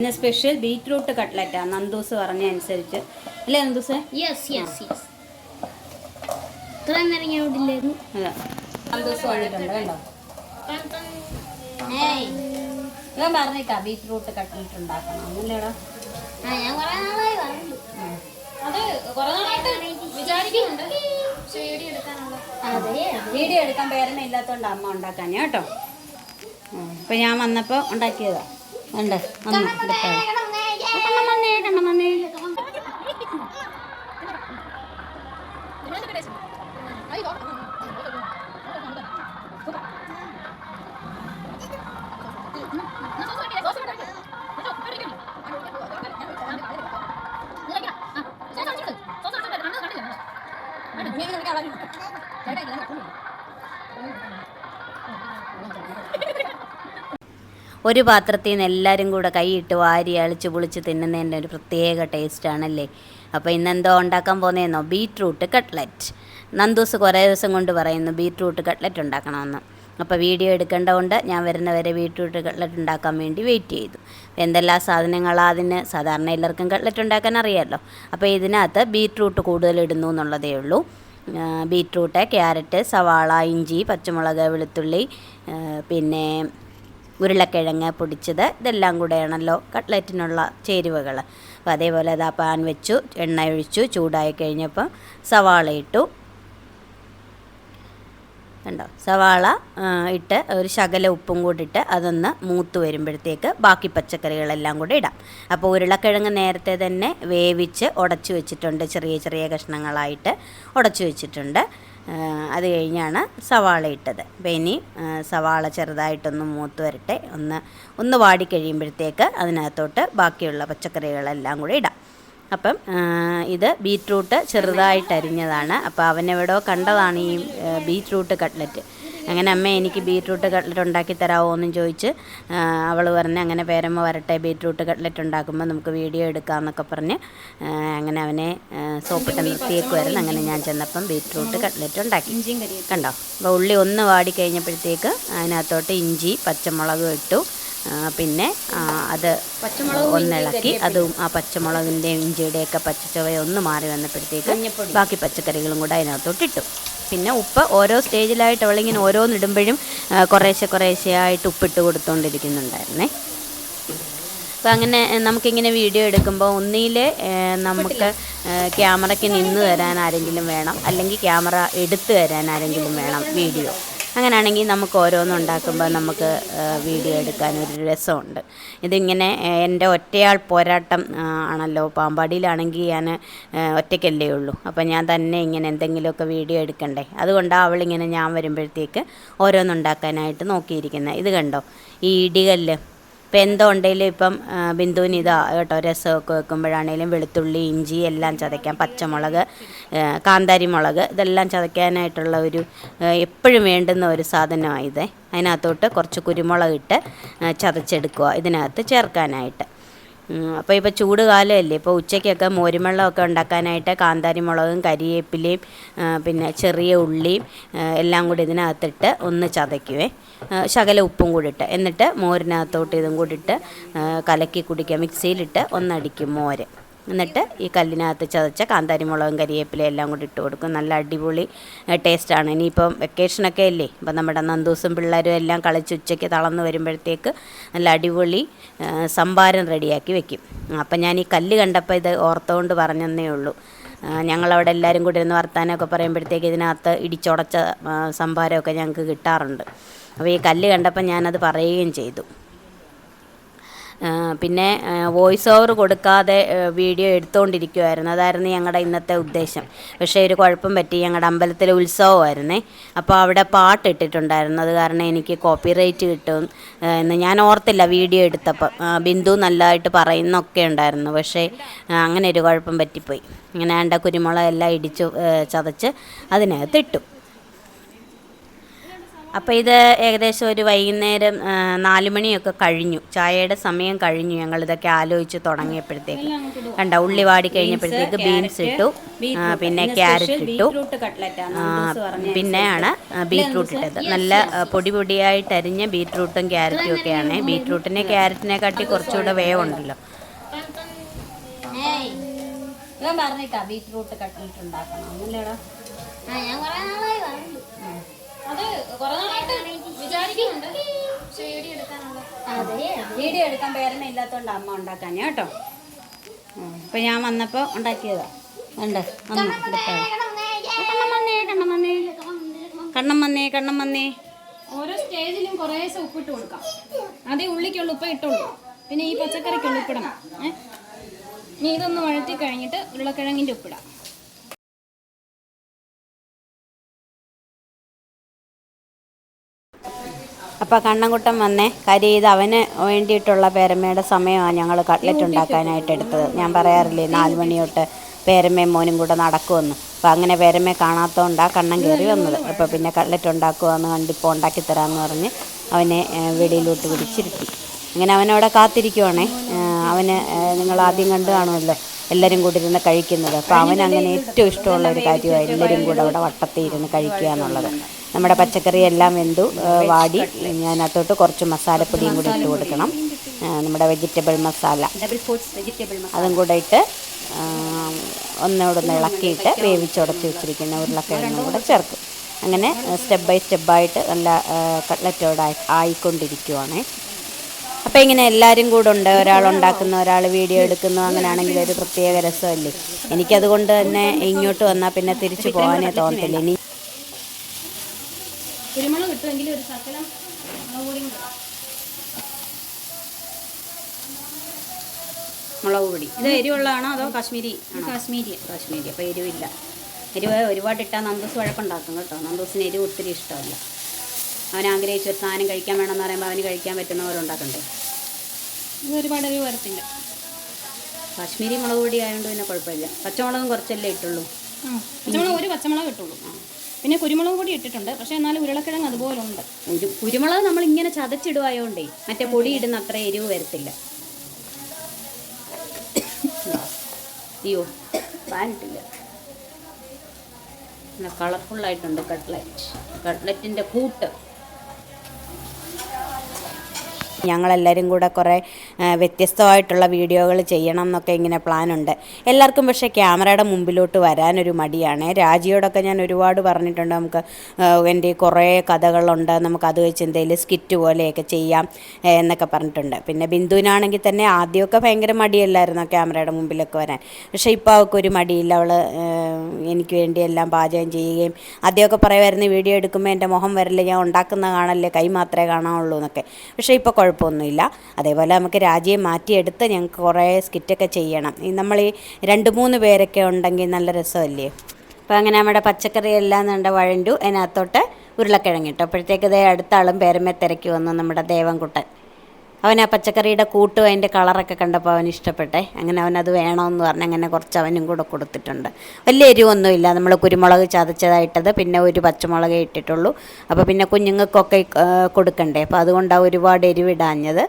പിന്നെ special beetroot കട്ട്ലറ്റാണ് Nandu's പറഞ്ഞ അനുസരിച്ച് അല്ലേ നന്ദൂസ്? നന്ദൂസ് വന്നിട്ടുണ്ട് കണ്ടോ? ഞാൻ പറഞ്ഞേക്കാ ബീറ്റ്റൂട്ട് കട്ട്ലറ്റ് ഉണ്ടാക്കണം അങ്ങനെയാണോ? അത് വീഡിയോ എടുക്കാൻ പേരണ ഇല്ലാത്തതുകൊണ്ട് അമ്മ ഉണ്ടാക്കാൻ കേട്ടോ. അപ്പം ഞാൻ വന്നപ്പോൾ ഉണ്ടാക്കിയതാ. ഉണ്ട് ഒരു പാത്രത്തിൽ നിന്ന് എല്ലാവരും കൂടെ കൈയിട്ട് വാരി അളിച്ച് പൊളിച്ച് തിന്നുന്നതിൻ്റെ ഒരു പ്രത്യേക ടേസ്റ്റാണല്ലേ. അപ്പോൾ ഇന്നെന്തോ ഉണ്ടാക്കാൻ പോകുന്നതെന്നോ? Beetroot cutlet. നന്ദൂസ് കുറേ ദിവസം കൊണ്ട് പറയുന്നു ബീറ്റ്റൂട്ട് കട്ട്ലറ്റ് ഉണ്ടാക്കണമെന്ന്. അപ്പോൾ വീഡിയോ എടുക്കേണ്ടതുകൊണ്ട് ഞാൻ വരുന്നവരെ ബീറ്റ്റൂട്ട് കട്ട്ലറ്റ് ഉണ്ടാക്കാൻ വേണ്ടി വെയിറ്റ് ചെയ്തു. എന്തെല്ലാം സാധനങ്ങളാണ് അതിന്? സാധാരണ എല്ലാവർക്കും കട്ട്ലറ്റ് ഉണ്ടാക്കാൻ അറിയാമല്ലോ. അപ്പോൾ ഇതിനകത്ത് ബീറ്റ്റൂട്ട് കൂടുതൽ ഇടുന്നു എന്നുള്ളതേ ഉള്ളൂ. ബീറ്റ്റൂട്ട്, ക്യാരറ്റ്, സവാള, ഇഞ്ചി, പച്ചമുളക്, വെളുത്തുള്ളി, പിന്നെ ഉരുളക്കിഴങ്ങ് പൊടിച്ചത്, ഇതെല്ലാം കൂടെയാണല്ലോ കട്ട്ലറ്റിനുള്ള ചേരുവകൾ. അപ്പോൾ അതേപോലെ അതാ പാൻ വെച്ചു, എണ്ണ ഒഴിച്ചു, ചൂടായി കഴിഞ്ഞപ്പോൾ സവാള ഇട്ടു. കണ്ടോ? സവാള ഇട്ട് ഒരു ശകല ഉപ്പും കൂടി ഇട്ട് അതൊന്ന് മൂത്ത് വരുമ്പോഴത്തേക്ക് ബാക്കി പച്ചക്കറികളെല്ലാം കൂടി ഇടാം. അപ്പോൾ ഉരുളക്കിഴങ്ങ് നേരത്തെ തന്നെ വേവിച്ച് ഉടച്ചു വെച്ചിട്ടുണ്ട്, ചെറിയ ചെറിയ കഷ്ണങ്ങളായിട്ട് ഉടച്ചു വെച്ചിട്ടുണ്ട്. അത് കഴിഞ്ഞാണ് സവാള ഇട്ടത്. അപ്പോൾ ഇനി സവാള ചെറുതായിട്ടൊന്ന് മൂത്ത് വരട്ടെ. ഒന്ന് വാടിക്കഴിയുമ്പോഴത്തേക്ക് അതിനകത്തോട്ട് ബാക്കിയുള്ള പച്ചക്കറികളെല്ലാം കൂടി ഇടാം. അപ്പം ഇത് ബീറ്റ്റൂട്ട് ചെറുതായിട്ട് അരിഞ്ഞതാണ്. അപ്പോൾ അവനെവിടോ കണ്ടതാണ് ഈ ബീറ്റ്റൂട്ട് കട്ട്ലറ്റ്. അങ്ങനെ അമ്മ എനിക്ക് ബീറ്റ്റൂട്ട് കട്ട്ലറ്റ് ഉണ്ടാക്കി തരാമോ എന്നും ചോദിച്ച് അവൾ പറഞ്ഞ് അങ്ങനെ പേരമ്മ വരട്ടെ, ബീറ്റ്റൂട്ട് കട്ട്ലറ്റ് ഉണ്ടാക്കുമ്പോൾ നമുക്ക് വീഡിയോ എടുക്കാമെന്നൊക്കെ പറഞ്ഞ് അങ്ങനെ അവനെ സോപ്പിട്ട് നിർത്തിയേക്കുമായിരുന്നു. അങ്ങനെ ഞാൻ ചെന്നപ്പം ബീറ്റ്റൂട്ട് കട്ട്ലറ്റ് ഉണ്ടാക്കി. കണ്ടോ? അപ്പോൾ ഉള്ളി ഒന്ന് വാടി കഴിഞ്ഞപ്പോഴത്തേക്ക് അതിനകത്തോട്ട് ഇഞ്ചി പച്ചമുളക് ഇട്ടു. പിന്നെ അത് ഒന്നിളക്കി അതും ആ പച്ചമുളകിൻ്റെയും ഇഞ്ചിയുടെയൊക്കെ പച്ചച്ചുവ ഒന്ന് മാറി വന്നപ്പോഴത്തേക്ക് ബാക്കി പച്ചക്കറികളും കൂടെ അതിനകത്തോട്ട് ഇട്ടു. പിന്നെ ഉപ്പ് ഓരോ സ്റ്റേജിലായിട്ട് അവളിങ്ങനെ ഓരോന്നിടുമ്പോഴും കുറേശ്ശെയായിട്ട് ഉപ്പിട്ട് കൊടുത്തുകൊണ്ടിരിക്കുന്നുണ്ടായിരുന്നേ. അപ്പോൾ അങ്ങനെ നമുക്കിങ്ങനെ വീഡിയോ എടുക്കുമ്പോൾ ഒന്നിൽ നമുക്ക് ക്യാമറയ്ക്ക് നിന്ന് തരാൻ ആരെങ്കിലും വേണം, അല്ലെങ്കിൽ ക്യാമറ എടുത്തു തരാൻ ആരെങ്കിലും വേണം വീഡിയോ. അങ്ങനെയാണെങ്കിൽ നമുക്ക് ഓരോന്നുണ്ടാക്കുമ്പോൾ നമുക്ക് വീഡിയോ എടുക്കാനൊരു രസമുണ്ട്. ഇതിങ്ങനെ എൻ്റെ ഒറ്റയാൾ പോരാട്ടം ആണല്ലോ. പാമ്പാടിയിലാണെങ്കിൽ ഞാൻ ഒറ്റയ്ക്കല്ലേ ഉള്ളൂ. അപ്പോൾ ഞാൻ തന്നെ ഇങ്ങനെ എന്തെങ്കിലുമൊക്കെ വീഡിയോ എടുക്കണ്ടേ. അതുകൊണ്ടാണ് അവളിങ്ങനെ ഞാൻ വരുമ്പോഴത്തേക്ക് ഓരോന്നുണ്ടാക്കാനായിട്ട് നോക്കിയിരിക്കുന്നത്. ഇത് കണ്ടോ? ഈ ഇടികല്ല്. ഇപ്പം എന്തോ ഉണ്ടെങ്കിലും ഇപ്പം ബിന്ദുവിന് ഇതാ കേട്ടോ, രസമൊക്കെ വെക്കുമ്പോഴാണേലും വെളുത്തുള്ളി ഇഞ്ചി എല്ലാം ചതയ്ക്കാം, പച്ചമുളക്, കാന്താരി മുളക്, ഇതെല്ലാം ചതയ്ക്കാനായിട്ടുള്ള ഒരു എപ്പോഴും വേണ്ടുന്ന ഒരു സാധനമാണ് ഇത്. അതിനകത്തോട്ട് കുറച്ച് കുരുമുളക് ഇട്ട് ചതച്ചെടുക്കുക ഇതിനകത്ത് ചേർക്കാനായിട്ട്. അപ്പോൾ ഇപ്പോൾ ചൂട് കാലമല്ലേ. ഇപ്പോൾ ഉച്ചയ്ക്കൊക്കെ മോരുവെള്ളമൊക്കെ ഉണ്ടാക്കാനായിട്ട് കാന്താരി മുളകും കരിവേപ്പിലയും പിന്നെ ചെറിയ ഉള്ളിയും എല്ലാം കൂടി ഇതിനകത്തിട്ട് ഒന്ന് ചതയ്ക്കുവേ, ശകല ഉപ്പും കൂടി ഇട്ട്. എന്നിട്ട് മോരിനകത്തോട്ട് ഇതും കൂടി ഇട്ട് കലക്കി കുടിക്കുക. മിക്സിയിലിട്ട് ഒന്നടിക്കും മോര്. എന്നിട്ട് ഈ കല്ലിനകത്ത് ചതച്ച കാന്താരി മുളകും കരിവേപ്പിലയും എല്ലാം കൂടി ഇട്ട് കൊടുക്കും. നല്ല അടിപൊളി ടേസ്റ്റാണ്. ഇനിയിപ്പം വെക്കേഷനൊക്കെ അല്ലേ, ഇപ്പം നമ്മുടെ നന്ദൂസും പിള്ളേരും എല്ലാം കളിച്ച് ഉച്ചയ്ക്ക് തളർന്ന് വരുമ്പോഴത്തേക്ക് നല്ല അടിപൊളി സംഭാരം റെഡിയാക്കി വെക്കും. അപ്പം ഞാൻ ഈ കല്ല് കണ്ടപ്പോൾ ഇത് ഓർത്തുകൊണ്ട് പറഞ്ഞതേ ഉള്ളൂ. ഞങ്ങളവിടെ എല്ലാവരും കൂടി ഇരുന്ന് വർത്താനമൊക്കെ പറയുമ്പോഴത്തേക്ക് ഇതിനകത്ത് ഇടിച്ചുടച്ച സംഭാരമൊക്കെ ഞങ്ങൾക്ക് കിട്ടാറുണ്ട്. അപ്പോൾ ഈ കല്ല് കണ്ടപ്പോൾ ഞാനത് പറയുകയും ചെയ്തു. പിന്നെ വോയിസ് ഓവർ കൊടുക്കാതെ വീഡിയോ എടുത്തുകൊണ്ടിരിക്കുമായിരുന്നു. അതായിരുന്നു ഞങ്ങളുടെ ഇന്നത്തെ ഉദ്ദേശം. പക്ഷേ ഒരു കുഴപ്പം പറ്റി. ഞങ്ങളുടെ അമ്പലത്തിലെ ഉത്സവമായിരുന്നേ. അപ്പോൾ അവിടെ പാട്ട് ഇട്ടിട്ടുണ്ടായിരുന്നു. അത് കാരണം എനിക്ക് കോപ്പിറൈറ്റ് കിട്ടും എന്ന് ഞാൻ ഓർത്തില്ല വീഡിയോ എടുത്തപ്പം. ബിന്ദു നല്ലതായിട്ട് പറയുന്നൊക്കെ ഉണ്ടായിരുന്നു. പക്ഷേ അങ്ങനെ ഒരു കുഴപ്പം പറ്റിപ്പോയി. ഇങ്ങനെ വേണ്ട കുരുമുളക് എല്ലാം ഇടിച്ചു ചതച്ച് അതിനകത്ത് ഇട്ടു. അപ്പോൾ ഇത് ഏകദേശം ഒരു വൈകുന്നേരം 4 മണിയൊക്കെ കഴിഞ്ഞു, ചായയുടെ സമയം കഴിഞ്ഞു. ഞങ്ങളിതൊക്കെ ആലോചിച്ച് തുടങ്ങിയപ്പോഴത്തേക്ക് കണ്ട ഉള്ളി വാടി കഴിഞ്ഞപ്പോഴത്തേക്ക് ബീൻസ് ഇട്ടു, പിന്നെ ക്യാരറ്റ് ഇട്ടു, പിന്നെയാണ് ബീറ്റ്റൂട്ട് ഇട്ടത്. നല്ല പൊടി പൊടിയായിട്ട് അരിഞ്ഞ ബീറ്റ്റൂട്ടും ക്യാരറ്റും ഒക്കെയാണ്. ബീറ്റ്റൂട്ടിനെ ക്യാരറ്റിനെ കാട്ടി കുറച്ചുകൂടെ വേവുണ്ടല്ലോ. പറഞ്ഞിട്ടാ ബീറ്റ്റൂട്ട് കട്ട്ലറ്റ് ഉണ്ടാക്കണം അല്ലടാ. അത് വീഡിയോ എടുക്കാൻ പേരമ ഇല്ലാത്തതുകൊണ്ട് അമ്മ ഉണ്ടാക്കാൻ കേട്ടോ. ഇപ്പം ഞാൻ വന്നപ്പോൾ ഉണ്ടാക്കിയതാ. ഉണ്ട് കണ്ണം വന്നേ. ഓരോ സ്റ്റേജിലും കുറേശ്ശെ ഉപ്പിട്ട് കൊടുക്കാം. ആദ്യം ഉള്ളിക്കുള്ള ഉപ്പ് ഇട്ടുള്ളൂ, പിന്നെ ഈ പച്ചക്കറിക്കുള്ള ഉപ്പിടണം. ഇനി ഇതൊന്ന് വഴറ്റി കഴിഞ്ഞിട്ട് ഉരുളക്കിഴങ്ങിൻ്റെ ഉപ്പിടാം. അപ്പോൾ കണ്ണൻകുട്ടൻ വന്നേ. കാര്യം ഇത് അവന് വേണ്ടിയിട്ടുള്ള പേരമ്മയുടെ സമയമാണ് ഞങ്ങൾ കട്ട്ലറ്റ് ഉണ്ടാക്കാനായിട്ട് എടുത്തത്. ഞാൻ പറയാറില്ലേ 4 മണി തൊട്ട് പേരമ്മയും മോനും കൂടെ നടക്കുമെന്ന്. അപ്പോൾ അങ്ങനെ പേരമ്മയെ കാണാത്തതുകൊണ്ടാണ് കണ്ണൻ കയറി വന്നത്. അപ്പോൾ പിന്നെ കട്ട്ലറ്റ് ഉണ്ടാക്കുമെന്ന് കണ്ടിപ്പോൾ ഉണ്ടാക്കിത്തരാമെന്ന് പറഞ്ഞ് അവനെ വെളിയിലോട്ട് പിടിച്ചിരുത്തി. അങ്ങനെ അവനവിടെ കാത്തിരിക്കുവാണേ. അവന് നിങ്ങൾ ആദ്യം കണ്ടു കാണുമല്ലോ എല്ലാവരും കൂടി ഇരുന്ന് കഴിക്കുന്നത്. അപ്പോൾ അവനങ്ങനെ ഏറ്റവും ഇഷ്ടമുള്ള ഒരു കാര്യമാണ് എല്ലാവരും കൂടെ അവിടെ വട്ടത്തിൽ ഇരുന്ന് കഴിക്കുക എന്നുള്ളത്. നമ്മുടെ പച്ചക്കറി എല്ലാം വെന്തു വാടി. അതിനകത്തോട്ട് കുറച്ച് മസാലപ്പൊടിയും കൂടി ഇട്ട് കൊടുക്കണം. നമ്മുടെ വെജിറ്റബിൾ മസാല അതും കൂടെ ഇട്ട് ഒന്നുകൂടെ ഇളക്കിയിട്ട് വേവിച്ചുടച്ച് വെച്ചിരിക്കുന്ന ഉരുളക്കിഴങ്ങും കൂടെ ചേർക്കും. അങ്ങനെ സ്റ്റെപ്പ് ബൈ സ്റ്റെപ്പായിട്ട് നല്ല കട്ട്ലറ്റോടെ ആയിക്കൊണ്ടിരിക്കുവാണേ. അപ്പോൾ ഇങ്ങനെ എല്ലാവരും കൂടെ ഉണ്ട്. ഒരാൾ ഉണ്ടാക്കുന്നു, ഒരാൾ വീഡിയോ എടുക്കുന്നു. അങ്ങനെയാണെങ്കിൽ ഒരു പ്രത്യേക രസമല്ലേ. എനിക്കതുകൊണ്ട് തന്നെ ഇങ്ങോട്ട് വന്നാൽ പിന്നെ തിരിച്ചു പോകാനേ തോന്നത്തില്ല. ഇനി കുരുമുളക് കിട്ടുമെങ്കിൽ ഒരു ശകലം മുളക് പൊടി. ഇത് എരിവുള്ളതാണോ അതോ കാശ്മീരി? കാശ്മീരി. അപ്പോൾ എരിവില്ല. എരിവ് ഒരുപാട് ഇട്ടാൽ നന്ദൂസ് വഴക്കുണ്ടാക്കും കേട്ടോ. നന്ദൂസിന് എരിവ് ഒത്തിരി ഇഷ്ടമല്ല. അവൻ ആഗ്രഹിച്ച ഒരു സാധനം കഴിക്കാൻ വേണമെന്ന് പറയുമ്പോൾ അവന് കഴിക്കാൻ പറ്റുന്ന പോലെ ഉണ്ടാക്കണ്ടേ. ഇത് ഒരുപാട് എരിവ് വരത്തില്ല. കാശ്മീരി മുളക് പൊടി ആയതുകൊണ്ട് പിന്നെ കുഴപ്പമില്ല. പച്ചമുളകും കുറച്ചല്ലേ ഇട്ടുള്ളൂ. പച്ചമുളക് ഒരു പച്ചമുളക് ഇട്ടുള്ളൂ. പിന്നെ കുരുമുളക് പൊടി ഇട്ടിട്ടുണ്ട്. പക്ഷേ എന്നാലും ഉരുളക്കിഴങ്ങ് അതുപോലെ ഉണ്ട്. കുരുമുളക് നമ്മൾ ഇങ്ങനെ ചതച്ചിടുവായോണ്ടേ മറ്റേ പൊടി ഇടുന്ന അത്ര എരിവ് വരത്തില്ല. അയ്യോ പാനിട്ടില്ല. നല്ല കളർഫുള്ളായിട്ടുണ്ട് കട്ട്ലറ്റിൻ്റെ കൂട്ട്. ഞങ്ങളെല്ലാവരും കൂടെ കുറേ വ്യത്യസ്തമായിട്ടുള്ള വീഡിയോകൾ ചെയ്യണം എന്നൊക്കെ ഇങ്ങനെ പ്ലാനുണ്ട് എല്ലാവർക്കും. പക്ഷേ ക്യാമറയുടെ മുമ്പിലോട്ട് വരാനൊരു മടിയാണ്. രാജിയോടൊക്കെ ഞാൻ ഒരുപാട് പറഞ്ഞിട്ടുണ്ട്, നമുക്ക് എൻ്റെ കുറേ കഥകളുണ്ട്, നമുക്കത് വെച്ച് എന്തെങ്കിലും സ്കിറ്റ് പോലെയൊക്കെ ചെയ്യാം എന്നൊക്കെ പറഞ്ഞിട്ടുണ്ട്. പിന്നെ ബിന്ദുവിനാണെങ്കിൽ തന്നെ ആദ്യമൊക്കെ ഭയങ്കര മടിയല്ലായിരുന്നു ക്യാമറയുടെ മുമ്പിലൊക്കെ വരാൻ. പക്ഷേ ഇപ്പോൾ അവൾക്കൊരു മടിയില്ല. അവൾ എനിക്ക് വേണ്ടി എല്ലാം പാചകം ചെയ്യുകയും ആദ്യമൊക്കെ പറയുമായിരുന്നു വീഡിയോ എടുക്കുമ്പോൾ എൻ്റെ മുഖം വരില്ല, ഞാൻ ഉണ്ടാക്കുന്ന കാണല്ലേ, കൈ മാത്രമേ കാണാവുള്ളൂ എന്നൊക്കെ. പക്ഷേ ഇപ്പോൾ കുഴപ്പമൊന്നുമില്ല. അതേപോലെ നമുക്ക് രാജിയെ മാറ്റിയെടുത്ത് ഞങ്ങൾക്ക് കുറേ സ്കിറ്റൊക്കെ ചെയ്യണം. നമ്മൾ ഈ 2-3 പേരൊക്കെ ഉണ്ടെങ്കിൽ നല്ല രസമല്ലേ. അപ്പോൾ അങ്ങനെ നമ്മുടെ പച്ചക്കറി എല്ലാം നല്ല വഴണ്ടു. അതിനകത്തോട്ട് ഉരുളക്കിഴങ്ങിട്ടു. അപ്പോഴത്തേക്ക് ഇതേ അടുത്ത ആളും പേരമ്മ തിരക്കി വന്നു, നമ്മുടെ ദേവൻകുട്ടൻ. അവൻ ആ പച്ചക്കറിയുടെ കൂട്ടും അതിൻ്റെ കളറൊക്കെ കണ്ടപ്പോൾ അവന് ഇഷ്ടപ്പെട്ടെ. അങ്ങനെ അവനത് വേണമെന്ന് പറഞ്ഞ് അങ്ങനെ കുറച്ച് അവനും കൂടെ കൊടുത്തിട്ടുണ്ട്. വലിയ എരിവൊന്നുമില്ല. നമ്മൾ കുരുമുളക് ചതച്ചതായിട്ടത്, പിന്നെ ഒരു പച്ചമുളകേ ഇട്ടിട്ടുള്ളൂ. അപ്പോൾ പിന്നെ കുഞ്ഞുങ്ങൾക്കൊക്കെ കൊടുക്കണ്ടേ, അപ്പോൾ അതുകൊണ്ടാണ് ഒരുപാട് എരിവിടാഞ്ഞത്.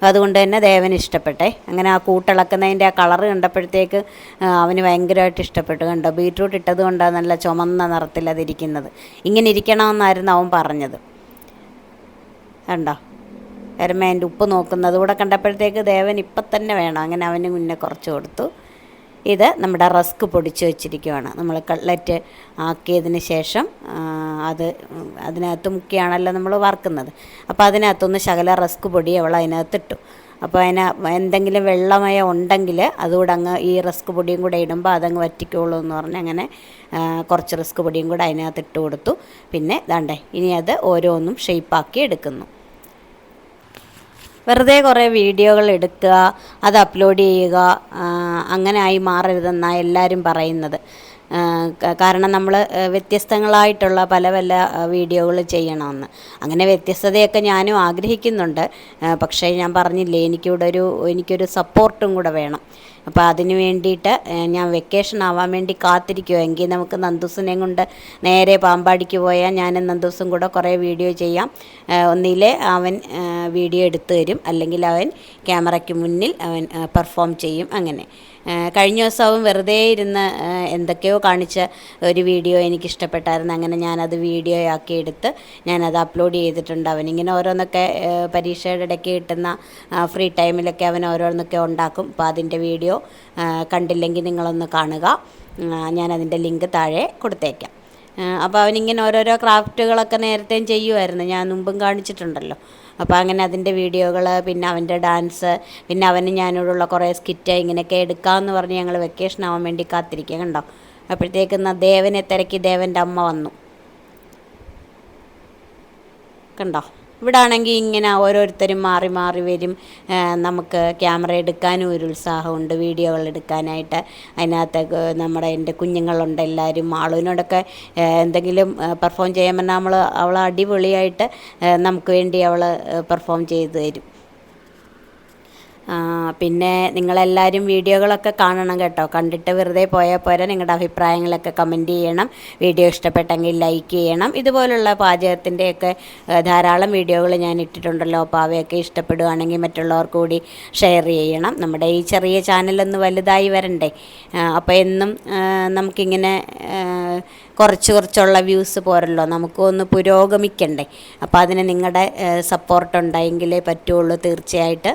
അതുകൊണ്ട് തന്നെ ദേവന് ഇഷ്ടപ്പെട്ടെ. അങ്ങനെ ആ കൂട്ടിളക്കുന്നതിൻ്റെ ആ കളറ് കണ്ടപ്പോഴത്തേക്ക് അവന് ഭയങ്കരമായിട്ട് ഇഷ്ടപ്പെട്ടു. കണ്ടോ, ബീറ്റ്റൂട്ട് ഇട്ടത് കൊണ്ടാണ് നല്ല ചുമന്ന നിറത്തിൽ അതിരിക്കുന്നത്. ഇങ്ങനെ ഇരിക്കണമെന്നായിരുന്നു അവൻ പറഞ്ഞത്. കണ്ടോ എരമേൻ്റെ ഉപ്പ് നോക്കുന്നത് കൂടെ കണ്ടപ്പോഴത്തേക്ക് ദേവൻ ഇപ്പം തന്നെ വേണം. അങ്ങനെ അവന് മുന്നേ കുറച്ച് കൊടുത്തു. ഇത് നമ്മുടെ റസ്ക് പൊടിച്ച് വെച്ചിരിക്കുകയാണ്. നമ്മൾ കട്ട്ലറ്റ് ആക്കിയതിന് ശേഷം അതിനകത്ത് മുക്കിയാണല്ലോ നമ്മൾ വറുക്കുന്നത്. അപ്പോൾ അതിനകത്തൊന്ന് ശകല റസ്ക് പൊടി അവൾ അതിനകത്തിട്ടു. അപ്പോൾ എന്തെങ്കിലും വെള്ളമയം ഉണ്ടെങ്കിൽ അതുകൂടെ അങ്ങ് ഈ റസ്ക് പൊടിയും കൂടെ ഇടുമ്പോൾ അതങ്ങ് വറ്റിക്കോളൂ എന്ന് പറഞ്ഞ് അങ്ങനെ കുറച്ച് റസ്ക് പൊടിയും കൂടെ അതിനകത്ത് ഇട്ട് കൊടുത്തു. പിന്നെ ദാണ്ടേ ഇനി അത് ഓരോന്നും ഷേപ്പാക്കി എടുക്കുന്നു. വെറുതെ കുറേ വീഡിയോകൾ എടുക്കുക, അത് അപ്ലോഡ് ചെയ്യുക, അങ്ങനെ ആയി മാറരുതെന്നാണ് എല്ലാവരും പറയുന്നത്. കാരണം നമ്മൾ വ്യത്യസ്തങ്ങളായിട്ടുള്ള പല പല വീഡിയോകൾ ചെയ്യണമെന്ന്. അങ്ങനെ വ്യത്യസ്തതയൊക്കെ ഞാനും ആഗ്രഹിക്കുന്നുണ്ട്. പക്ഷേ ഞാൻ പറഞ്ഞില്ലേ, എനിക്കൊരു സപ്പോർട്ടും കൂടെ വേണം. അപ്പോൾ അതിന് വേണ്ടിയിട്ട് ഞാൻ വെക്കേഷൻ ആവാൻ വേണ്ടി കാത്തിരിക്കുമോ. എങ്കിൽ നമുക്ക് നന്ദൂസിനെയും കൊണ്ട് നേരെ പാമ്പാടിക്ക് പോയാൽ ഞാനും നന്ദൂസും കൂടെ കുറേ വീഡിയോ ചെയ്യാം. ഒന്നിലെ അവൻ വീഡിയോ എടുത്തു തരും, അല്ലെങ്കിൽ അവൻ ക്യാമറയ്ക്ക് മുന്നിൽ അവൻ പെർഫോം ചെയ്യും. അങ്ങനെ കഴിഞ്ഞ ദിവസം അവൻ വെറുതെ ഇരുന്ന് എന്തൊക്കെയോ കാണിച്ച ഒരു വീഡിയോ എനിക്കിഷ്ടപ്പെട്ടായിരുന്നു. അങ്ങനെ ഞാനത് വീഡിയോ ആക്കി എടുത്ത് ഞാനത് അപ്ലോഡ് ചെയ്തിട്ടുണ്ട്. അവനിങ്ങനെ ഓരോന്നൊക്കെ പരീക്ഷയുടെ ഇടയ്ക്ക് കിട്ടുന്ന ഫ്രീ ടൈമിലൊക്കെ അവൻ ഓരോന്നൊക്കെ ഉണ്ടാക്കും. അപ്പോൾ അതിൻ്റെ വീഡിയോ കണ്ടില്ലെങ്കിൽ നിങ്ങളൊന്ന് കാണുക. ഞാനതിൻ്റെ ലിങ്ക് താഴെ കൊടുത്തേക്കാം. അപ്പോൾ അവനിങ്ങനെ ഓരോരോ ക്രാഫ്റ്റുകളൊക്കെ നേരത്തെയും ചെയ്യുമായിരുന്നു, ഞാൻ മുമ്പും കാണിച്ചിട്ടുണ്ടല്ലോ. അപ്പോൾ അങ്ങനെ അതിൻ്റെ വീഡിയോകൾ, പിന്നെ അവൻ്റെ ഡാൻസ്, പിന്നെ അവന് ഞാനോടുള്ള കുറേ സ്കിറ്റ് ഇങ്ങനെയൊക്കെ എടുക്കാമെന്ന് പറഞ്ഞ് ഞങ്ങൾ വെക്കേഷൻ ആവാൻ വേണ്ടി കാത്തിരിക്കുക. കണ്ടോ, അപ്പോഴത്തേക്ക് ദേവനെ തിരക്കി ദേവൻ്റെ അമ്മ വന്നു. കണ്ടോ, ഇവിടെ ആണെങ്കിൽ ഇങ്ങനെ ഓരോരുത്തരും മാറി മാറി വരും. നമുക്ക് ക്യാമറ എടുക്കാനും ഒരു ഉത്സാഹമുണ്ട്, വീഡിയോകൾ എടുക്കാനായിട്ട്. അതിനകത്ത് എൻ്റെ കുഞ്ഞുങ്ങളുണ്ട് എല്ലാവരും. ആളുവിനോടൊക്കെ എന്തെങ്കിലും പെർഫോം ചെയ്യാൻ പറഞ്ഞാൽ അവൾ അടിപൊളിയായിട്ട് നമുക്ക് വേണ്ടി അവൾ പെർഫോം ചെയ്ത് തരും. പിന്നെ നിങ്ങളെല്ലാവരും വീഡിയോകളൊക്കെ കാണണം കേട്ടോ. കണ്ടിട്ട് വെറുതെ പോയാൽ പോരാ, നിങ്ങളുടെ അഭിപ്രായങ്ങളൊക്കെ കമൻറ്റ് ചെയ്യണം. വീഡിയോ ഇഷ്ടപ്പെട്ടെങ്കിൽ ലൈക്ക് ചെയ്യണം. ഇതുപോലുള്ള പാചകത്തിൻ്റെയൊക്കെ ധാരാളം വീഡിയോകൾ ഞാൻ ഇട്ടിട്ടുണ്ടല്ലോ. അപ്പോൾ അവയൊക്കെ ഇഷ്ടപ്പെടുകയാണെങ്കിൽ മറ്റുള്ളവർക്ക് കൂടി ഷെയർ ചെയ്യണം. നമ്മുടെ ഈ ചെറിയ ചാനലൊന്ന് വലുതായി വരണ്ടേ. അപ്പോൾ എന്നും നമുക്കിങ്ങനെ കുറച്ചുള്ള വ്യൂസ് പോരല്ലോ, നമുക്കൊന്ന് പുരോഗമിക്കണ്ടേ. അപ്പോൾ അതിന് നിങ്ങളുടെ സപ്പോർട്ട് ഉണ്ടെങ്കിലേ പറ്റുള്ളൂ. തീർച്ചയായിട്ട്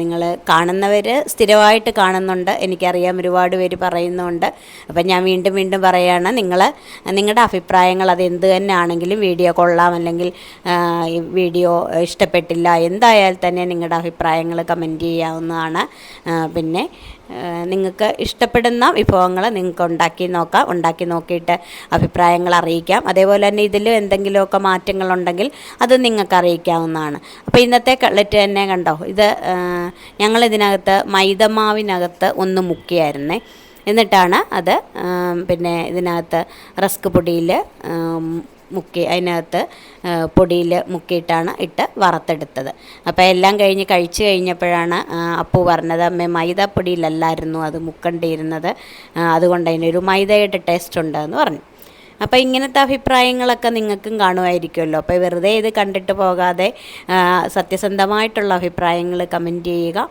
നിങ്ങൾ കാണുന്നവർ സ്ഥിരമായിട്ട് കാണുന്നുണ്ട്, എനിക്കറിയാം, ഒരുപാട് പേര് പറയുന്നുണ്ട്. അപ്പം ഞാൻ വീണ്ടും വീണ്ടും പറയുകയാണ്, നിങ്ങളുടെ അഭിപ്രായങ്ങൾ അതെന്ത് തന്നെ ആണെങ്കിലും, വീഡിയോ കൊള്ളാം അല്ലെങ്കിൽ വീഡിയോ ഇഷ്ടപ്പെട്ടില്ല, എന്തായാൽ തന്നെ നിങ്ങളുടെ അഭിപ്രായങ്ങൾ കമൻറ്റ് ചെയ്യാവുന്നതാണ്. പിന്നെ നിങ്ങൾക്ക് ഇഷ്ടപ്പെടുന്ന വിഭവങ്ങൾ നിങ്ങൾക്ക് ഉണ്ടാക്കി നോക്കിയിട്ട് അഭിപ്രായങ്ങൾ അറിയിക്കാം. അതേപോലെ തന്നെ ഇതിലും എന്തെങ്കിലുമൊക്കെ മാറ്റങ്ങളുണ്ടെങ്കിൽ അത് നിങ്ങൾക്ക് അറിയിക്കാവുന്നതാണ്. അപ്പോൾ ഇന്നത്തെ കട്ലറ്റ് തന്നെ കണ്ടോ, ഇത് ഞങ്ങളിതിനകത്ത് മൈദമാവിനകത്ത് ഒന്ന് മുക്കിയായിരുന്നേ. എന്നിട്ടാണ് അത് പിന്നെ ഇതിനകത്ത് റസ്ക് പൊടിയിൽ മുക്കി, അതിനകത്ത് പൊടിയിൽ മുക്കിയിട്ടാണ് ഇട്ട് വറുത്തെടുത്തത്. അപ്പോൾ എല്ലാം കഴിച്ച് കഴിഞ്ഞപ്പോഴാണ് അപ്പു പറഞ്ഞത്, അമ്മേ മൈദപ്പൊടിയിലല്ലായിരുന്നു അത് മുക്കേണ്ടിയിരുന്നത്, അതുകൊണ്ട് അതിനൊരു മൈദയുടെ ടേസ്റ്റ് ഉണ്ടെന്ന് പറഞ്ഞു. അപ്പോൾ ഇങ്ങനത്തെ അഭിപ്രായങ്ങളൊക്കെ നിങ്ങൾക്കും കാണുമായിരിക്കുമല്ലോ. അപ്പോൾ വെറുതെ ഇത് കണ്ടിട്ട് പോകാതെ സത്യസന്ധമായിട്ടുള്ള അഭിപ്രായങ്ങൾ കമൻറ്റ് ചെയ്യുക.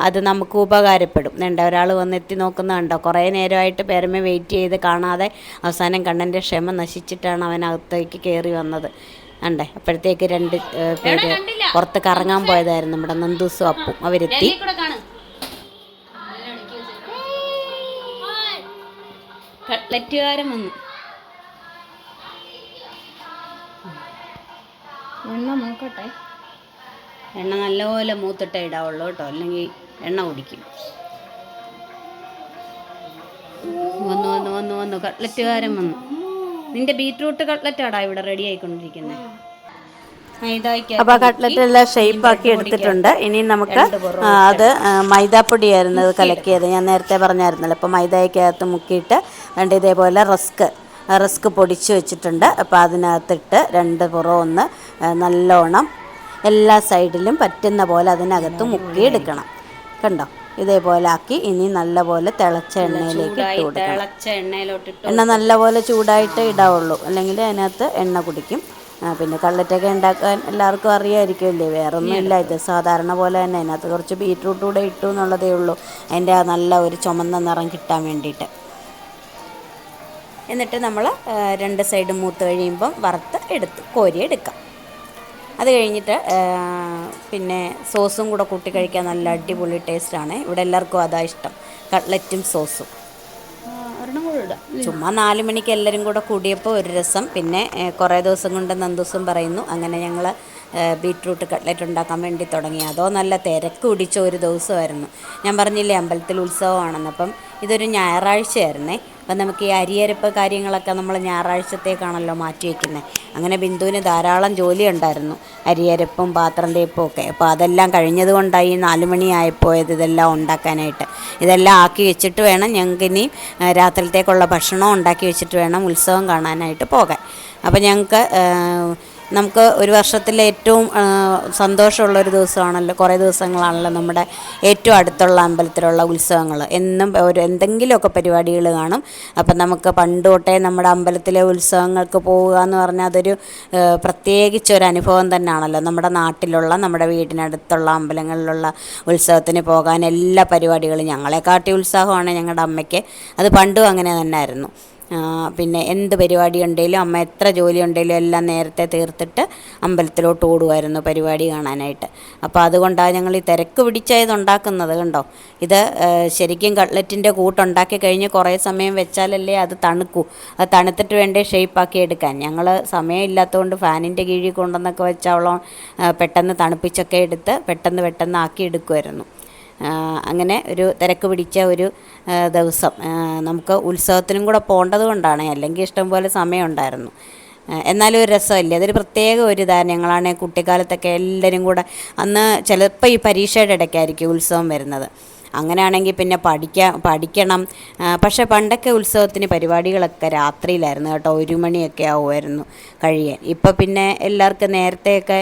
അത് നമുക്ക് ഉപകാരപ്പെടും. ഒരാൾ വന്ന് എത്തി നോക്കുന്നുണ്ടോ, കുറേ നേരമായിട്ട് പേരമേ വെയിറ്റ് ചെയ്ത് കാണാതെ അവസാനം കണ്ണൻ്റെ ക്ഷമ നശിച്ചിട്ടാണ് അവനകത്തേക്ക് കയറി വന്നത്. ഉണ്ടേ, അപ്പോഴത്തേക്ക് 2 പേര് പുറത്ത് കറങ്ങാൻ പോയതായിരുന്നു, നമ്മുടെ നന്ദൂസും അപ്പും. അവരെത്തി. കട്ട്ലറ്റുകാരൻ വന്നു. എണ്ണ നോക്കട്ടെ. എണ്ണ നല്ലപോലെ മൂത്തിട്ടേ ഇടാവുള്ളൂ കേട്ടോ, അല്ലെങ്കിൽ എണ്ണ കുടിക്കും. വന്നു കട്ട്ലറ്റുകാരൻ വന്നു. നിന്റെ ബീറ്റ്റൂട്ട് കട്ട്ലറ്റാടാ ഇവിടെ റെഡി ആയിക്കൊണ്ടിരിക്കുന്നത്. അപ്പോൾ കട്ട്ലറ്റ് എല്ലാം ഷേപ്പാക്കി എടുത്തിട്ടുണ്ട്. ഇനി നമുക്ക് അത് മൈദാപ്പൊടിയായിരുന്നു അത് കലക്കിയത്, ഞാൻ നേരത്തെ പറഞ്ഞായിരുന്നല്ലോ. അപ്പോൾ മൈദയ്ക്കകത്ത് മുക്കിയിട്ട് ഇതേപോലെ റസ്ക് പൊടിച്ച് വെച്ചിട്ടുണ്ട്. അപ്പോൾ അതിനകത്തിട്ട് 2 പുറം ഒന്ന് നല്ലോണം എല്ലാ സൈഡിലും പറ്റുന്ന പോലെ അതിനകത്ത് മുക്കിയെടുക്കണം. കണ്ടോ, ഇതേപോലെ ആക്കി ഇനി നല്ലപോലെ തിളച്ച എണ്ണയിലേക്ക് ഇട്ട് കൊടുക്കണം. എണ്ണ നല്ലപോലെ ചൂടായിട്ട് ഇടാവുള്ളൂ, അല്ലെങ്കിൽ അതിനകത്ത് എണ്ണ കുടിക്കും. പിന്നെ കട്ലറ്റൊക്കെ ഉണ്ടാക്കാൻ എല്ലാവർക്കും അറിയാമായിരിക്കുമല്ലേ, വേറൊന്നും ഇല്ല. ഇത് സാധാരണ പോലെ തന്നെ, അതിനകത്ത് കുറച്ച് ബീറ്റ്റൂട്ട് കൂടെ ഇട്ടു എന്നുള്ളതേ ഉള്ളൂ, അതിൻ്റെ നല്ല ഒരു ചുമന്ന നിറം കിട്ടാൻ വേണ്ടിയിട്ട്. എന്നിട്ട് നമ്മൾ 2 സൈഡും മൂത്ത് കഴിയുമ്പം വറുത്ത് കോരിയെടുക്കാം. അത് കഴിഞ്ഞിട്ട് പിന്നെ സോസും കൂടെ കൂട്ടി കഴിക്കാൻ നല്ല അടിപൊളി ടേസ്റ്റാണ്. ഇവിടെ എല്ലാവർക്കും അതാ ഇഷ്ടം, കട്ട്ലറ്റും സോസും. ചുമ്മാ 4 മണിക്ക് എല്ലാവരും കൂടെ കൂടിയപ്പോൾ ഒരു രസം. പിന്നെ കുറേ ദിവസം കൊണ്ട് നന്ദൂസും പറയുന്നു. അങ്ങനെ ഞങ്ങൾ ബീറ്റ്റൂട്ട് കട്ട്ലറ്റ് ഉണ്ടാക്കാൻ വേണ്ടി തുടങ്ങി. അതോ നല്ല തിരക്ക് പിടിച്ച ഒരു ദിവസമായിരുന്നു. ഞാൻ പറഞ്ഞില്ലേ അമ്പലത്തിൽ ഉത്സവമാണെന്ന്. അപ്പം ഇതൊരു ഞായറാഴ്ചയായിരുന്നേ. അപ്പം നമുക്ക് ഈ അരിയരപ്പ് കാര്യങ്ങളൊക്കെ നമ്മൾ ഞായറാഴ്ചത്തേക്കാണല്ലോ മാറ്റി വയ്ക്കുന്നത്. അങ്ങനെ ബിന്ദുവിന് ധാരാളം ജോലി ഉണ്ടായിരുന്നു, അരിയരപ്പും പാത്രം തേപ്പും ഒക്കെ. അപ്പോൾ അതെല്ലാം കഴിഞ്ഞത് കൊണ്ടായി 4 മണിയായിപ്പോയത് ഇതെല്ലാം ഉണ്ടാക്കാനായിട്ട്. ഇതെല്ലാം ആക്കി വെച്ചിട്ട് വേണം ഞങ്ങൾക്ക് ഇനി രാത്രിയിലത്തേക്കുള്ള ഭക്ഷണം ഉണ്ടാക്കി വെച്ചിട്ട് വേണം ഉത്സവം കാണാനായിട്ട് പോകാൻ. അപ്പോൾ ഞങ്ങൾക്ക് നമുക്ക് ഒരു വർഷത്തിലെ ഏറ്റവും സന്തോഷമുള്ളൊരു ദിവസമാണല്ലോ, കുറേ ദിവസങ്ങളാണല്ലോ നമ്മുടെ ഏറ്റവും അടുത്തുള്ള അമ്പലത്തിലുള്ള ഉത്സവങ്ങൾ. എന്നും എന്തെങ്കിലുമൊക്കെ പരിപാടികൾ കാണും. അപ്പം നമുക്ക് പണ്ട് തൊട്ടേ നമ്മുടെ അമ്പലത്തിലെ ഉത്സവങ്ങൾക്ക് പോവുക എന്ന് പറഞ്ഞാൽ അതൊരു പ്രത്യേകിച്ചൊരു അനുഭവം തന്നെയാണല്ലോ. നമ്മുടെ നാട്ടിലുള്ള നമ്മുടെ വീടിനടുത്തുള്ള അമ്പലങ്ങളിലുള്ള ഉത്സവത്തിന് പോകാൻ എല്ലാ പരിപാടികളും ഞങ്ങളെക്കാട്ടി ഉത്സാഹമാണ് ഞങ്ങളുടെ അമ്മയ്ക്ക്. അത് പണ്ടും അങ്ങനെ തന്നെ ആയിരുന്നു. പിന്നെ എന്ത് പരിപാടി ഉണ്ടെങ്കിലും അമ്മ എത്ര ജോലി ഉണ്ടെങ്കിലും എല്ലാം നേരത്തെ തീർത്തിട്ട് അമ്പലത്തിലോട്ട് ഓടുമായിരുന്നു പരിപാടി കാണാനായിട്ട്. അപ്പോൾ അതുകൊണ്ടാണ് ഞങ്ങൾ ഈ തിരക്ക് പിടിച്ചായത് ഉണ്ടാക്കുന്നത്. കണ്ടോ, ഇത് ശരിക്കും കട്ട്ലറ്റിൻ്റെ കൂട്ടുണ്ടാക്കി കഴിഞ്ഞ് കുറേ സമയം വെച്ചാലല്ലേ അത് തണുക്കൂ. അത് തണുത്തിട്ട് വേണ്ടേ ഷേപ്പാക്കി എടുക്കാൻ. ഞങ്ങൾ സമയമില്ലാത്തതുകൊണ്ട് ഫാനിൻ്റെ കീഴിൽ കൊണ്ടുവന്നൊക്കെ വെച്ചവളം പെട്ടെന്ന് തണുപ്പിച്ചൊക്കെ എടുത്ത് പെട്ടെന്ന് ആക്കി എടുക്കുമായിരുന്നു. അങ്ങനെ ഒരു തിരക്ക് പിടിച്ച ഒരു ദിവസം നമുക്ക് ഉത്സവത്തിനും കൂടെ പോകേണ്ടത് കൊണ്ടാണ്, അല്ലെങ്കിൽ ഇഷ്ടംപോലെ സമയമുണ്ടായിരുന്നു. എന്നാലും ഒരു രസമല്ലേ, അതൊരു പ്രത്യേക ഒരു ഇതാണ്. ഞങ്ങളാണെങ്കിൽ കുട്ടിക്കാലത്തൊക്കെ എല്ലാവരും കൂടെ അന്ന് ചിലപ്പോൾ ഈ പരീക്ഷയുടെ ഇടയ്ക്കായിരിക്കും ഉത്സവം വരുന്നത്. അങ്ങനെയാണെങ്കിൽ പിന്നെ പഠിക്കണം. പക്ഷേ പണ്ടൊക്കെ ഉത്സവത്തിന് പരിപാടികളൊക്കെ രാത്രിയിലായിരുന്നു കേട്ടോ, 1 മണിയൊക്കെ ആവുമായിരുന്നു കഴിയാൻ. ഇപ്പോൾ പിന്നെ എല്ലാവർക്കും നേരത്തെയൊക്കെ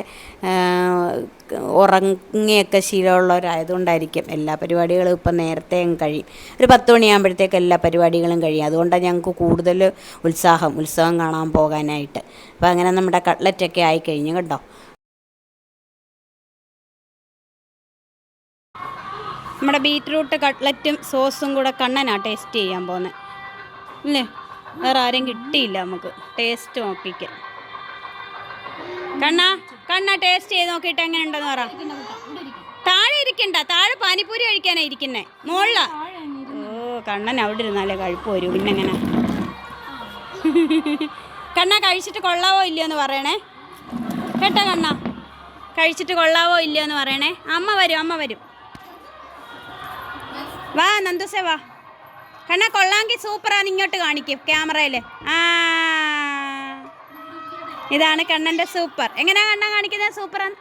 ഉറങ്ങിയൊക്കെ ശീലമുള്ളവരായതുകൊണ്ടായിരിക്കും എല്ലാ പരിപാടികളും ഇപ്പം നേരത്തെ കഴിയും. ഒരു 10 മണിയാകുമ്പോഴത്തേക്ക് എല്ലാ പരിപാടികളും കഴിയും. അതുകൊണ്ടാണ് ഞങ്ങൾക്ക് കൂടുതൽ ഉത്സവം കാണാൻ പോകാനായിട്ട്. അപ്പോൾ അങ്ങനെ നമ്മുടെ കട്ട്ലറ്റൊക്കെ ആയിക്കഴിഞ്ഞു കേട്ടോ. നമ്മുടെ ബീറ്റ്റൂട്ട് കട്ട്ലറ്റും സോസും കൂടെ കണ്ണനാണ് ടേസ്റ്റ് ചെയ്യാൻ പോകുന്നത് ഇല്ലേ. വേറെ ആരും കിട്ടിയില്ല നമുക്ക് ടേസ്റ്റ് നോക്കിക്കാൻ. കണ്ണ ടേസ്റ്റ് ചെയ്ത് നോക്കിയിട്ട് എങ്ങനെയുണ്ടെന്ന് പറ. താഴെ ഇരിക്കണ്ട, താഴെ പാനിപ്പൂരി കഴിക്കാനാ ഇരിക്കുന്നേ, മുകളിലാ. ഓ, കണ്ണൻ അവിടെ ഇരുന്നാലേ കഴിപ്പ് വരൂ. പിന്നെ എങ്ങനെ കണ്ണ കഴിച്ചിട്ട് കൊള്ളാവോ ഇല്ലയോ എന്ന് പറയണേ കേട്ടോ. കണ്ണ കഴിച്ചിട്ട് കൊള്ളാവോ ഇല്ലയോ എന്ന് പറയണേ. അമ്മ വരും. വാ നന്ദുസേ വാ. കണ്ണ കൊള്ളാമെങ്കിൽ സൂപ്പറാന്ന് ഇങ്ങോട്ട് കാണിക്കും ക്യാമറയിൽ. ഇതാണ് കണ്ണൻ്റെ സൂപ്പർ. എങ്ങനെയാ കണ്ണ കാണിക്കുന്നത് സൂപ്പറാന്ന്?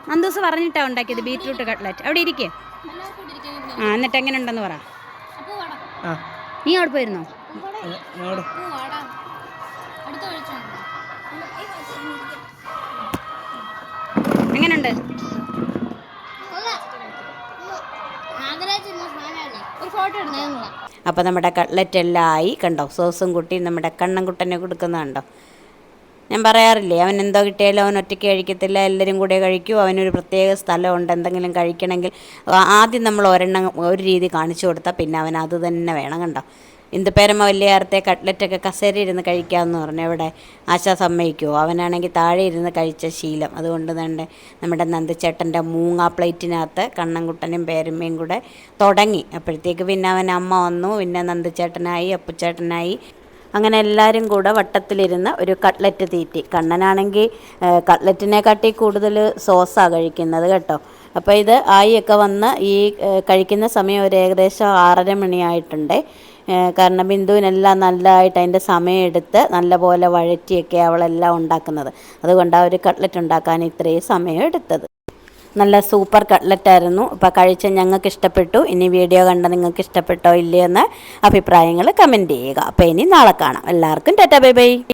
നന്ദൂസ് പറഞ്ഞിട്ടാണ് ഉണ്ടാക്കിയത് ബീറ്റ്റൂട്ട് കട്ട്ലറ്റ്. അവിടെ ഇരിക്കേ. എന്നിട്ട് എങ്ങനെ ഉണ്ടെന്ന് പറ. നീ അവിടെ പോയിരുന്നോ? എങ്ങനെയുണ്ട്? അപ്പോൾ നമ്മുടെ കട്ട്ലറ്റ് എല്ലാം ആയി കണ്ടോ. സോസും കൂട്ടി നമ്മുടെ കണ്ണൻകുട്ടനെ കൊടുക്കുന്നത് കണ്ടോ. ഞാൻ പറയാറില്ലേ, അവൻ എന്തോ കിട്ടിയാലും അവൻ ഒറ്റയ്ക്ക് കഴിക്കത്തില്ല, എല്ലാവരും കൂടെ കഴിക്കൂ. അവനൊരു പ്രത്യേക സ്ഥലമുണ്ട് എന്തെങ്കിലും കഴിക്കണമെങ്കിൽ. ആദ്യം നമ്മൾ ഒരു രീതി കാണിച്ചു കൊടുത്താൽ പിന്നെ അവൻ അത് തന്നെ വേണം. കണ്ടോ, ഇന്ദുപേരമ്മ വലിയ നേരത്തെ കട്ട്ലറ്റൊക്കെ കസേര ഇരുന്ന് കഴിക്കാമെന്ന് പറഞ്ഞു. എവിടെ ആശാ സമ്മതിക്കുമോ? അവനാണെങ്കിൽ താഴെ ഇരുന്ന് കഴിച്ച ശീലം. അതുകൊണ്ട് തന്നെ നമ്മുടെ നന്ദിച്ചേട്ടൻ്റെ മൂങ്ങാ പ്ലേറ്റിനകത്ത് കണ്ണൻകുട്ടനും പേരമ്മയും കൂടെ തുടങ്ങി. അപ്പോഴത്തേക്ക് പിന്നെ അമ്മ വന്നു, പിന്നെ നന്ദിച്ചേട്ടനായി, അപ്പുച്ചേട്ടനായി. അങ്ങനെ എല്ലാവരും കൂടെ വട്ടത്തിലിരുന്ന് ഒരു കട്ട്ലറ്റ് തീറ്റി. കണ്ണനാണെങ്കിൽ കട്ട്ലറ്റിനെക്കാട്ടി കൂടുതൽ സോസാണ് കഴിക്കുന്നത് കേട്ടോ. അപ്പോൾ ഇത് ആയിയൊക്കെ വന്ന് ഈ കഴിക്കുന്ന സമയം ഒരു ഏകദേശം 6:30 മണിയായിട്ടുണ്ട്. കാരണം ബിന്ദുവിനെല്ലാം നല്ലതായിട്ട് അതിൻ്റെ സമയമെടുത്ത് നല്ലപോലെ വഴറ്റിയൊക്കെ അവളെല്ലാം ഉണ്ടാക്കുന്നത്. അതുകൊണ്ടാണ് ഒരു കട്ട്ലറ്റ് ഉണ്ടാക്കാൻ ഇത്രയും സമയം എടുത്തത്. നല്ല സൂപ്പർ കട്ട്ലറ്റായിരുന്നു. അപ്പോൾ കഴിച്ച ഞങ്ങൾക്ക് ഇഷ്ടപ്പെട്ടു. ഇനി വീഡിയോ കണ്ട നിങ്ങൾക്ക് ഇഷ്ടപ്പെട്ടോ ഇല്ലയോ എന്ന് അഭിപ്രായങ്ങൾ കമൻറ്റ് ചെയ്യുക. അപ്പോൾ ഇനി നാളെ കാണാം. എല്ലാവർക്കും ടാറ്റാ ബൈ ബൈ.